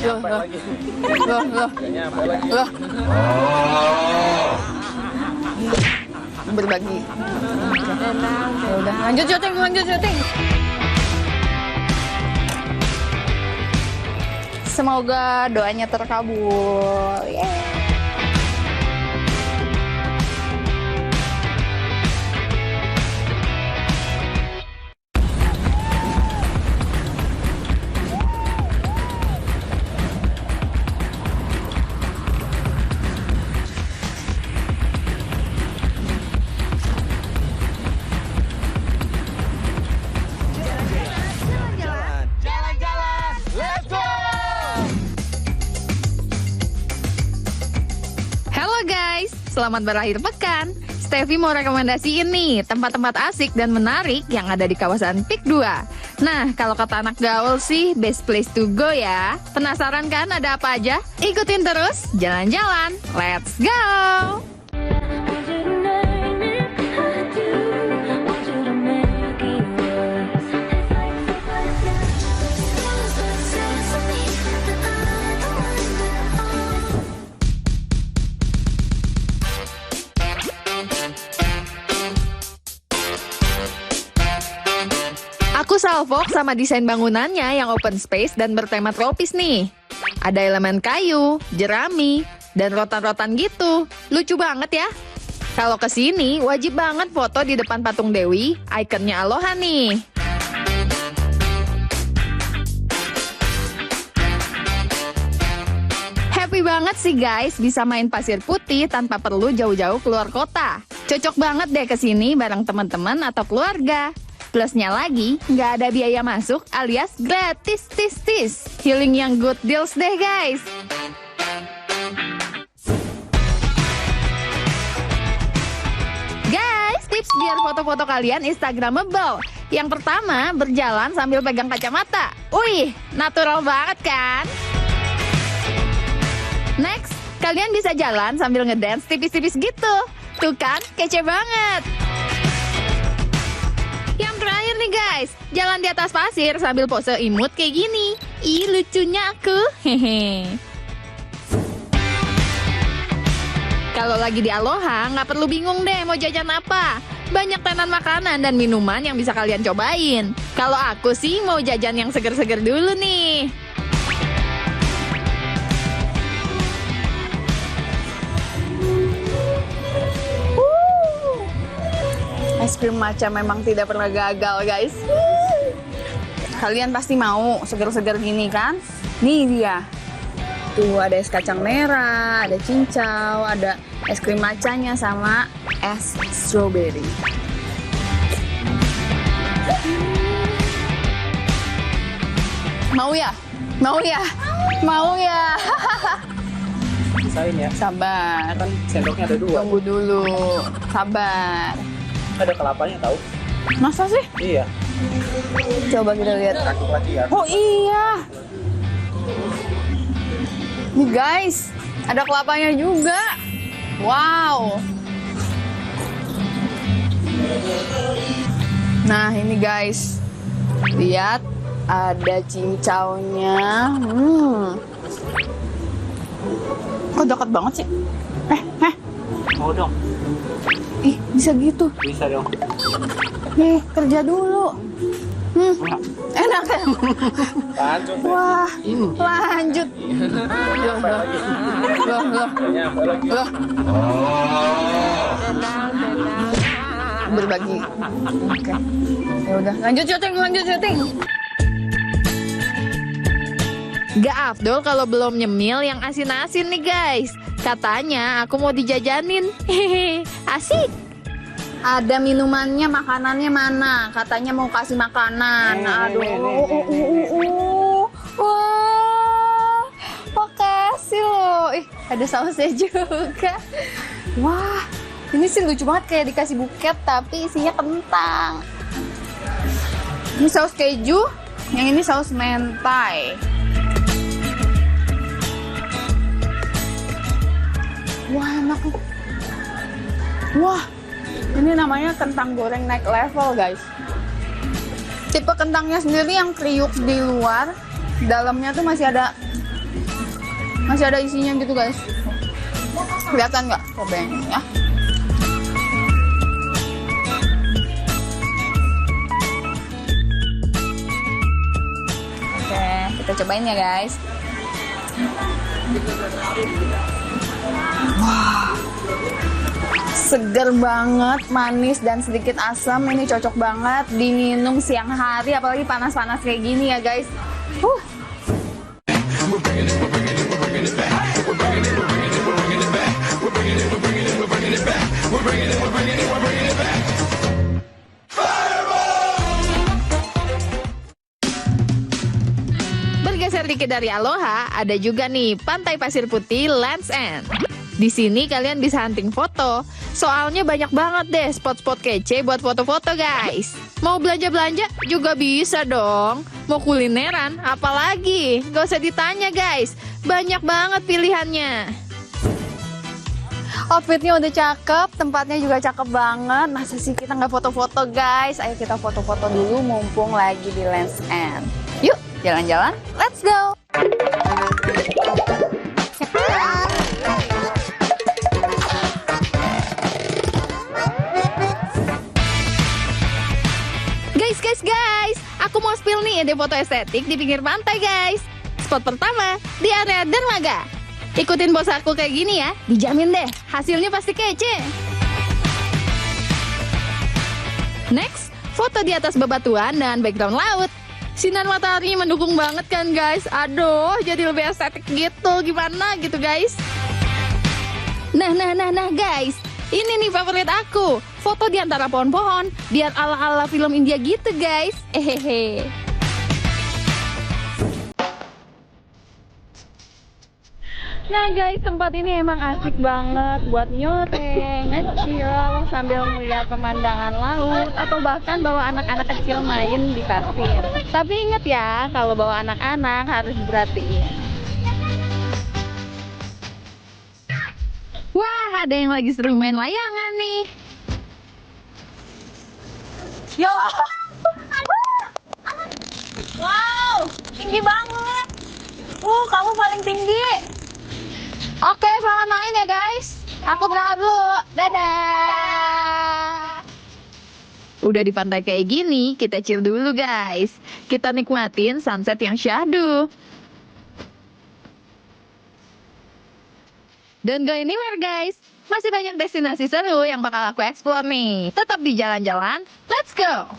nyampe lagi. Gak nyampe lagi. Berbagi. Ya udah, lanjut syuting. Semoga doanya terkabul. Yeay. Selamat berakhir pekan. Steffi mau rekomendasiin nih tempat-tempat asik dan menarik yang ada di kawasan Pik 2. Nah, kalau kata anak gaul sih best place to go ya. Penasaran kan ada apa aja? Ikutin terus jalan-jalan. Let's go! Aku salvok sama desain bangunannya yang open space dan bertema tropis nih. Ada elemen kayu, jerami, dan rotan-rotan gitu. Lucu banget ya. Kalau kesini, wajib banget foto di depan patung Dewi, ikonnya Aloha nih. Happy banget sih guys bisa main pasir putih tanpa perlu jauh-jauh keluar kota. Cocok banget deh kesini bareng teman-teman atau keluarga. Plusnya lagi, nggak ada biaya masuk alias gratis tis. Healing yang good deals deh guys. Guys, tips biar foto-foto kalian Instagramable. Yang pertama, berjalan sambil pegang kacamata. Wih, natural banget kan? Next, kalian bisa jalan sambil ngedance tipis-tipis gitu. Tuh kan, kece banget. Yang terakhir nih guys, jalan di atas pasir sambil pose imut kayak gini. Ih, lucunya aku. Hehe. Kalau lagi di Aloha, nggak perlu bingung deh mau jajan apa. Banyak tenan makanan dan minuman yang bisa kalian cobain. Kalau aku sih mau jajan yang seger-seger dulu nih. Es krim matcha memang tidak pernah gagal guys. Kalian pasti mau seger-seger gini kan? Nih dia. Tuh ada es kacang merah, ada cincau, ada es krim matchanya sama es strawberry. Mau ya? Mau ya? Mau ya? Pisahin ya. Sabar. Kan sendoknya ada 2. Tunggu dulu. Sabar. Ada kelapanya tahu? Masa sih? Iya. Coba kita lihat. Kaki pelatihan. Oh iya. Nih guys, ada kelapanya juga. Wow. Nah ini guys, lihat ada cincaunya. Oh dekat banget sih. Mau dong. Ih bisa gitu. Bisa dong. Nih kerja dulu. Enak ya. Lanjut. Wah, lanjut. Nyampe lagi. Gak nyampe lagi. Loh. Berbagi. Oke. Ya udah, lanjut syuting. Gak afdol kalau belum nyemil yang asin-asin nih guys. Katanya aku mau dijajanin. Hehehe, asik. Ada minumannya, makanannya mana? Katanya mau kasih makanan. Aduh. Wah. Makasih loh. Ih, ada sausnya juga. Wah. Ini sih lucu banget kayak dikasih buket tapi isinya kentang. Ini saus keju, yang ini saus mentai. Wah enak. Wah, ini namanya kentang goreng naik level guys. Tipe kentangnya sendiri yang kriuk di luar, dalamnya tuh masih ada Masih ada isinya gitu guys. Kelihatan nggak? Coba yang ini ya. Oke, kita cobain ya guys. Wah, seger banget, manis dan sedikit asam. Ini cocok banget diminum siang hari, apalagi panas-panas kayak gini ya guys. Bergeser dikit dari Aloha, ada juga nih Pantai Pasir Putih Land's End. Di sini kalian bisa hunting foto. Soalnya banyak banget deh spot-spot kece buat foto-foto guys. Mau belanja-belanja juga bisa dong. Mau kulineran apalagi? Gak usah ditanya guys. Banyak banget pilihannya. Outfitnya udah cakep, tempatnya juga cakep banget. Masa sih kita nggak foto-foto guys? Ayo kita foto-foto dulu mumpung lagi di Land's End. Yuk, jalan-jalan. Let's go! Guys, aku mau spill nih ide foto estetik di pinggir pantai guys. Spot pertama di area dermaga. Ikutin bos aku kayak gini ya, dijamin deh hasilnya pasti kece. Next, foto di atas bebatuan dan background laut. Sinar mataharinya mendukung banget kan guys. Aduh, jadi lebih estetik gitu. Gimana gitu guys? Nah guys, ini nih favorit aku. Foto di antara pohon-pohon, biar ala-ala film India gitu guys. Hehehe. Nah guys, tempat ini emang asik banget buat nyoreng, nge-chill sambil melihat pemandangan laut atau bahkan bawa anak-anak kecil main di pasir. Tapi ingat ya, kalau bawa anak-anak harus berhati. Wah, ada yang lagi seru main layangan nih. Yo! Wow, tinggi banget. Kamu paling tinggi. Oke, selamat main ya guys. Aku berangkat dulu. Dadah. Udah di pantai kayak gini, kita chill dulu guys. Kita nikmatin sunset yang syahdu. Don't go anywhere guys. Masih banyak destinasi seru yang bakal aku explore nih. Tetap di jalan-jalan. Let's go.